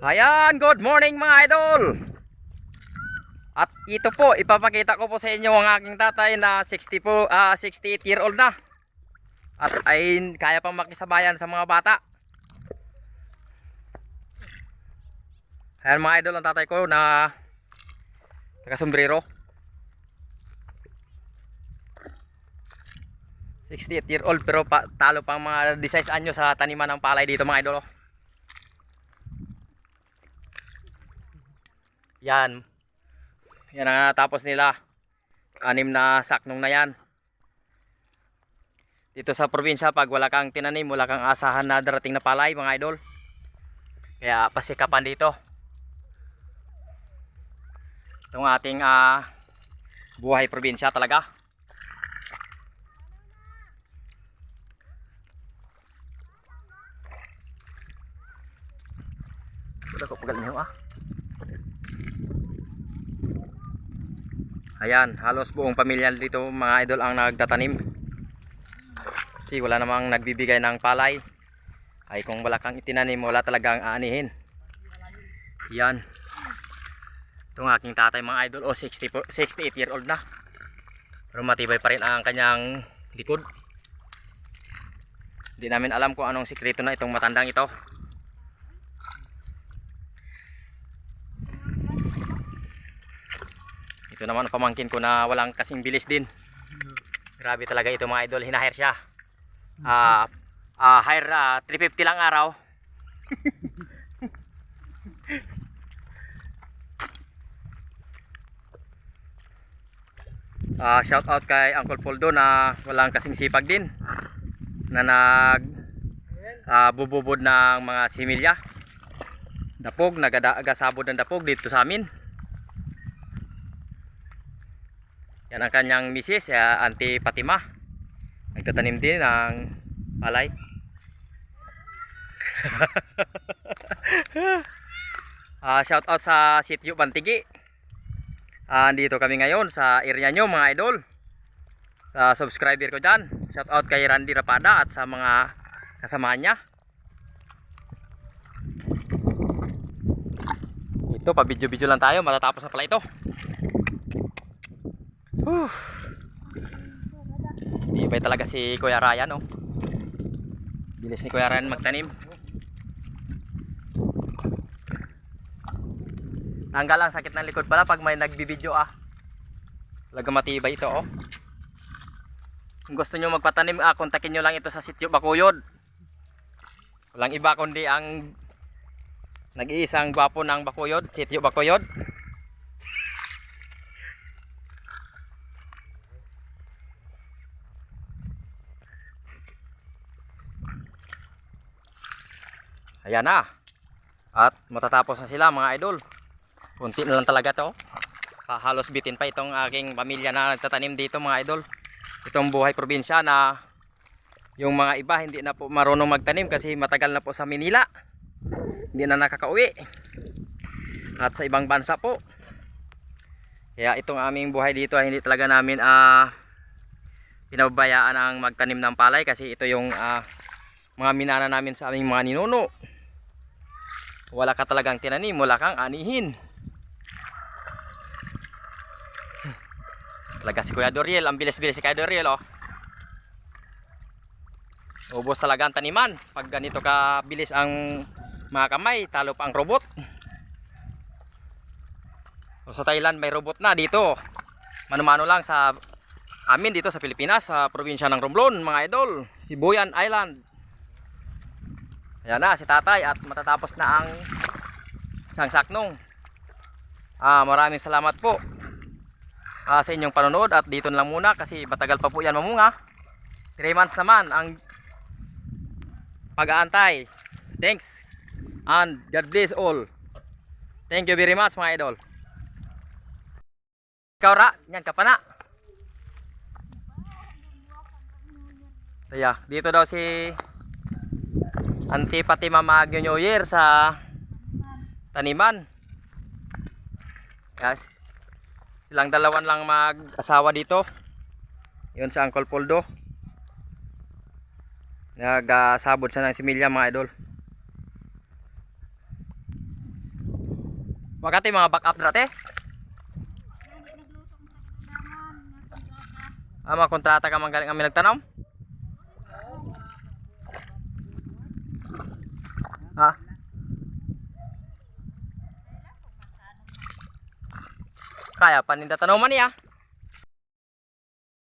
Ayan, good morning mga idol. At ito po, ipapakita ko po sa inyo ang aking tatay na 68 year old na. At ay kaya pang makisabayan sa mga bata. Ayan mga idol, ang tatay ko na taga-sombrero. 68 year old pero talo pang mga 16 anyo sa taniman ng palay dito mga idol. Yan. Yan ang natapos nila. 6 na saknong na yan. Dito sa probinsya, pag wala kang tinanim, wala kang asahan na darating na palay mga idol. Kaya pasikapan dito. Itong ating buhay probinsya talaga. Wala ko pagal niyo Ayan, halos buong pamilya dito mga idol ang nagtatanim. Kasi wala namang nagbibigay ng palay. Ay kung wala kang itinanim, wala talagang aanihin. Yan. Itong aking tatay mga idol, 68 year old na. Pero matibay pa rin ang kanyang likod. Hindi namin alam kung anong sikreto na itong matandang ito. Ito naman ang pamangkin ko na walang kasing bilis din. Grabe talaga ito mga idol, hinahire siya. Hire 350 lang araw. Shout out kay Uncle Poldo na walang kasing sipag din. Na bububod ng mga similya. Dapog, nagasabod ng dapog dito sa amin. Yan ang kanyang misis, Auntie Fatima. Nagtatanim din ng palay. Shout out sa Sitio Bantigi. Andito kami ngayon sa area nyo mga idol. Sa subscriber ko dyan. Shout out kay Randy Rapada at sa mga kasamahan niya. Ito, pa-video-video lang tayo. Matatapos na pala ito. Tibay talaga si Kuya Ryan, oh. Bilis ni Kuya Ryan magtanim. Tanggal ang sakit ng likod pala pag may nagbibideo Talaga matibay ito, oh. Kung gusto nyo magpatanim, kontakin nyo lang ito sa Sitio Bakuyod. Walang iba kundi ang nag-iisang gwapo ng Bakuyod, Sitio Bakuyod. Ayan na. At matatapos na sila mga idol. Kunti na lang talaga to. Halos bitin pa itong aking pamilya na nagtatanim dito mga idol. Itong buhay probinsya na yung mga iba hindi na po marunong magtanim kasi matagal na po sa Manila. Hindi na nakakauwi. At sa ibang bansa po. Kaya itong aming buhay dito hindi talaga namin pinababayaan ang magtanim ng palay kasi ito yung mga minana namin sa aming mga ninuno. Wala ka talagang tinanim, wala kang anihin. Talaga si Kuya Doriel, ang bilis-bilis si Kuya Doriel, oh. Ubos talaga ang taniman. Pag ganito ka bilis ang mga kamay, talo pa ang robot. So, sa Thailand may robot na dito. Mano-mano lang sa amin dito sa Pilipinas, sa probinsya ng Romblon, mga idol, Sibuyan Island. Ayan na si tatay at matatapos na ang isang saknong. Maraming salamat po sa inyong panonood at dito na lang muna kasi matagal pa po yan mamunga. 3 months naman ang pag-aantay. Thanks and God bless all. Thank you very much mga idol. Ikaw ra, yan ka pa na. Kaya dito daw si Auntie Fatima mag-New Year sa taniman. Yes. Silang dalawan lang mag-asawa dito. Yun sa Uncle Poldo. Nag-sabod siya ng similya mga idol. Wakati mga backup dati. Mga kontrata ka manggaling kami nagtanom. Ha? Kaya paninda tanaman niya.